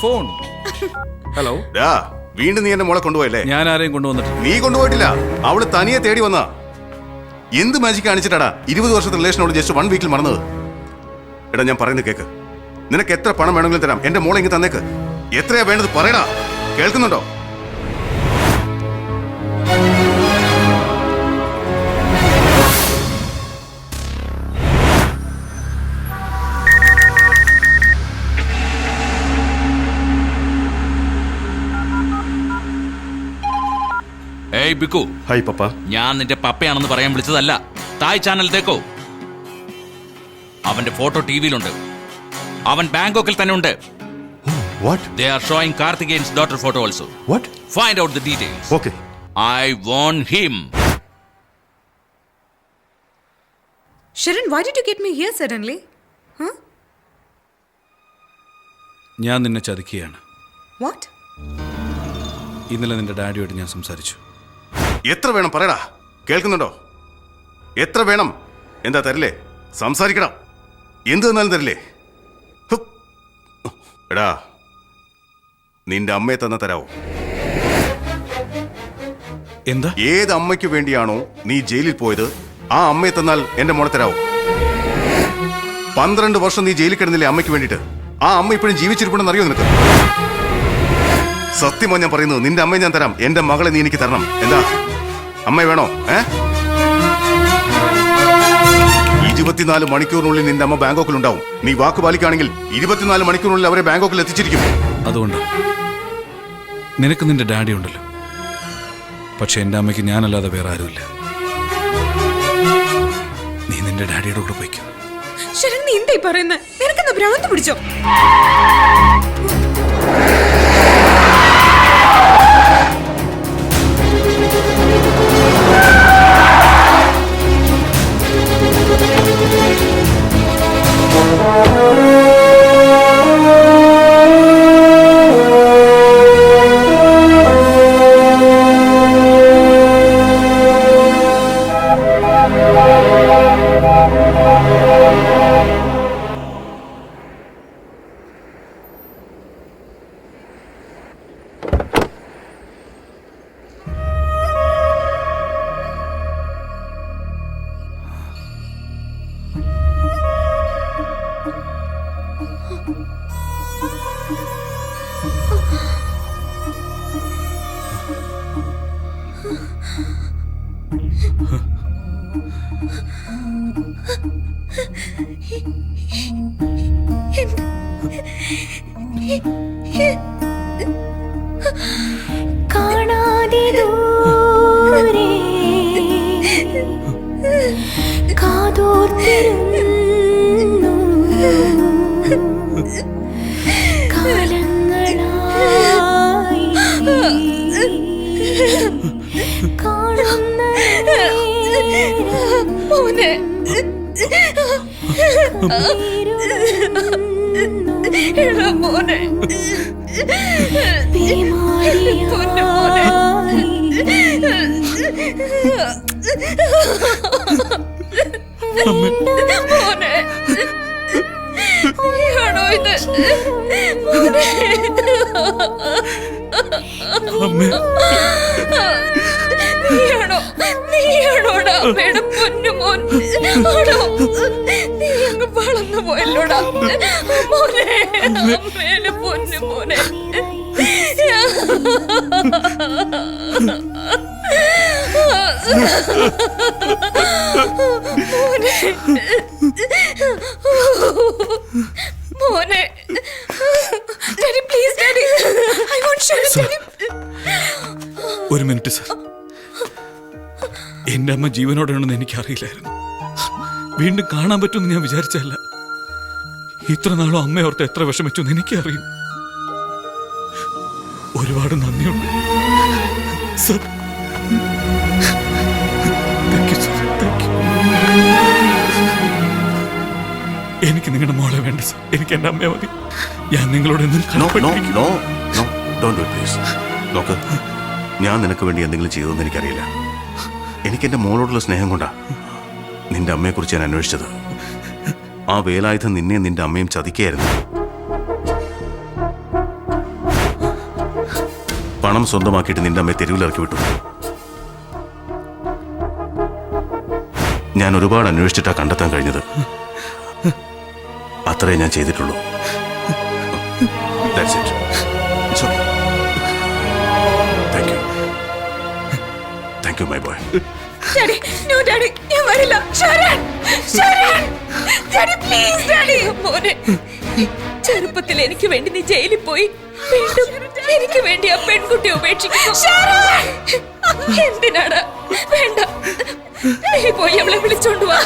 Phone. Hello. വീണ്ടും നീ എന്റെ മോളെ കൊണ്ടുപോയല്ലേ? ഞാൻ ആരെയും കൊണ്ടുവന്നിട്ടില്ല. നീ കൊണ്ടുപോയിട്ടില്ല, അവള് തനിയെ തേടി വന്നാ. എന്ത് മാജിക് കാണിച്ചിട്ടാടാ 20 വർഷത്തെ റിലേഷനോട് ജസ്റ്റ് 1 വീക്കിൽ മറന്നത്? എടാ ഞാൻ പറയുന്നത് കേക്ക്. നിനക്ക് എത്ര പണം വേണമെങ്കിലും തരാം. എന്റെ മോളെ ഇങ്ങ് തന്നേക്ക്. എത്രയാ വേണ്ടത് പറയടാ. കേൾക്കുന്നുണ്ടോ? ഏയ് ബിക്കു. ഹായ് പപ്പ. ഞാൻ നിന്റെ പപ്പയാണെന്ന് പറയാൻ വിളിച്ചതല്ല. തായ് ചാനൽ തേക്കോ. അവന്റെ ഫോട്ടോ ടിവിയിലുണ്ട്. അവൻ ബാങ്കോക്കിൽ തന്നെ ഉണ്ട്. What? They are showing Karthikeyan's daughter photo also. What? Find out the details. Okay. I want him. Sharon, why did you get me here suddenly? Huh? ഞാൻ നിന്നെ ചതിക്കുകയാണ്. What? ഇന്നലെ നിന്റെ ഡാഡിയോട് ഞാൻ സംസാരിച്ചു. എത്ര വേണം പറയടാ. കേൾക്കുന്നുണ്ടോ? എത്ര വേണം? എന്താ തരില്ലേ? സംസാരിക്കണം. എന്ത് തന്നാലും തരില്ലേ? എടാ നിന്റെ അമ്മയെ തന്നെ തരാവോ? എന്താ? ഏത് അമ്മയ്ക്ക് വേണ്ടിയാണോ നീ ജയിലിൽ പോയത് ആ അമ്മയെ തന്നാൽ എന്റെ മോളെ തരാവോ? 12 വർഷം നീ ജയിലിൽ കിടന്നില്ലേ അമ്മയ്ക്ക് വേണ്ടിയിട്ട്? ആ അമ്മ ഇപ്പോഴും ജീവിച്ചിരിപ്പുണ്ടെന്ന് അറിയോ നിനക്ക്? സത്യമാണ് ഞാൻ പറയുന്നത്. നിന്റെ അമ്മയെ ഞാൻ തരാം. എന്റെ മകളെ നീ എനിക്ക് തരണം. എന്താ അമ്മ വേണോ? 24 മണിക്കൂറിനുള്ളിൽ നിന്റെ അമ്മ ബാങ്കോക്കിൽ ഉണ്ടാവും. നീ വാക്ക് പാലിക്കുകയാണെങ്കിൽ 24 മണിക്കൂറിനുള്ളിൽ അവരെ ബാങ്കോക്കിൽ എത്തിച്ചിരിക്കും. അതുകൊണ്ട് നിനക്ക് നിന്റെ ഡാഡി ഉണ്ടല്ലോ. പക്ഷെ എന്റെ അമ്മയ്ക്ക് ഞാനല്ലാതെ വേറെ ആരുമില്ല. നീ നിന്റെ ഡാഡിയുടെ കൂടെ പോയിക്കും. ശരൺ, നീ എന്തായി പറയുന്നത്? നിനക്കെന്താ ഭ്രാന്ത് പിടിച്ചോ? കാണാതെ ദൂരെ കാതോർത്തിരുന്നു കാലങ്ങളായി കാണുന്ന മോനെ, എടാ മോനെ, മോനെ, നീയാണോ ഇത്? മോനെ, നീയാണോടാ അമ്മയുടെ പൊന്നുമോൻ? ആണോ? നീ അങ്ങ് വളർന്നു പോയല്ലോടാ മോനെ, അമ്മയുടെ പൊന്നുമോനെ. മോനെ, daddy please, daddy I want share. ഒരു മിനിറ്റ് സർ. എന്റെ അമ്മ ജീവനോടെയാണെന്ന് എനിക്കറിയില്ലായിരുന്നു. വീണ്ടും കാണാൻ പറ്റുമെന്ന് ഞാൻ വിചാരിച്ചല്ല. ഇത്ര നാളും അമ്മയോർത്ത് എത്ര വിഷമിച്ചെന്ന് എനിക്കറിയും. ഒരുപാട് നന്ദിയുണ്ട് സർ. എനിക്ക് നിങ്ങളുടെ മോളെ വേണ്ട സർ. എനിക്ക് എന്റെ അമ്മയെ മതി. ഞാൻ നിങ്ങളോട് നോക്ക്, ഞാൻ നിനക്ക് വേണ്ടി എന്തെങ്കിലും ചെയ്തതെന്ന് എനിക്കറിയില്ല. എനിക്ക് എന്റെ മോളോടുള്ള സ്നേഹം കൊണ്ടാ നിന്റെ അമ്മയെക്കുറിച്ച് ഞാൻ അന്വേഷിച്ചത്. ആ വേലായുധം നിന്നെ നിന്റെ അമ്മയും ചതിക്കായിരുന്നു. പണം സ്വന്തമാക്കിയിട്ട് നിന്റെ അമ്മയെ തെരുവിലിറക്കി വിട്ടു. ഞാൻ ഒരുപാട് അന്വേഷിച്ചിട്ടാ കണ്ടെത്താൻ കഴിഞ്ഞത്. അത്രേ ഞാൻ ചെയ്തിട്ടുള്ളൂ. That's it. It's okay. Thank you. Thank you, my boy. Daddy, no daddy, ഞാൻ വരില്ല. Sharan, Sharan, daddy please daddy. മോനെ, ചെറുപ്പത്തിൽ എനിക്ക് വേണ്ടി നീ ജയിലിൽ പോയി, വീണ്ടും എനിക്ക് വേണ്ടി ആ പെൺകുട്ടി ഉപേക്ഷിക്കുന്നു. ശരൺ, എന്തിനാടാ? വേണ്ട, നീ പോയി അവളെ വിളിച്ചോണ്ട് വാ.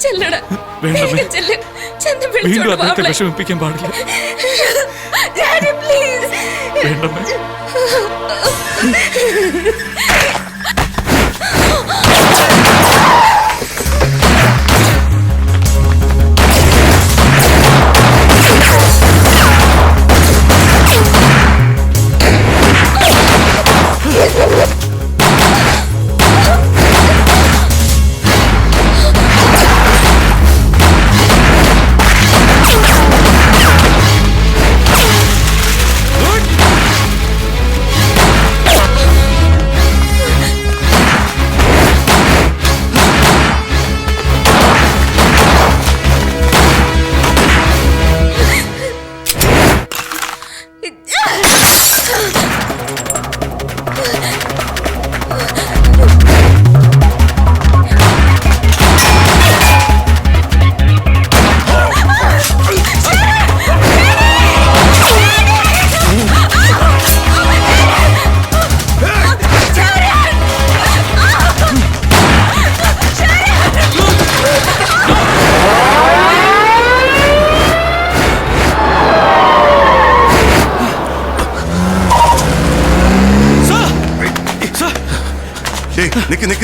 ചെല്ലടാ, വേഗം ചെല്ല്. ചെന്ന് വീണ്ടും വിളിച്ചോണ്ട് വാ അദ്ദേഹത്തെ അവളെ. വിഷമിപ്പിക്കാൻ പാടില്ല. Daddy please. വേണ്ടമ്മേ.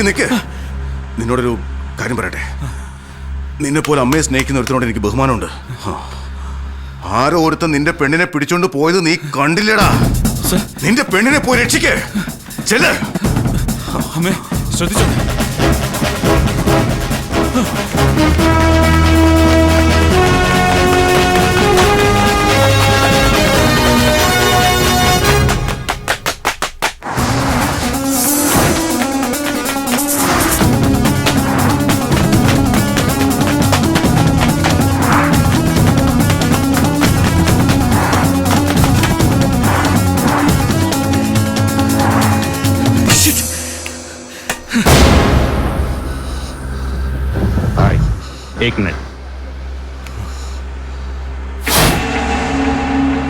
നിക്ക്. നിന്നോടൊരു കാര്യം പറയട്ടെ. നിന്നെ പോലെ അമ്മയെ സ്നേഹിക്കുന്ന ഒരുത്തനോട് എനിക്ക് ബഹുമാനമുണ്ട്. ആരോ ഒരുത്തൻ നിന്റെ പെണ്ണിനെ പിടിച്ചോണ്ട് പോയത് നീ കണ്ടില്ലടാ. നിന്റെ പെണ്ണിനെ പോയി രക്ഷിക്കേ. ചെല്ല്. അമ്മേ, ശ്രദ്ധിച്ചോ. एक मिनट.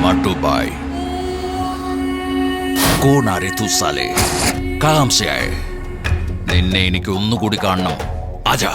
मट्टू भाई, कौन आ रहे तू साले? कहाँ से आए? നിന്നെ എനിക്ക് ഒന്നുകൂടി കാണണം. ആജാ.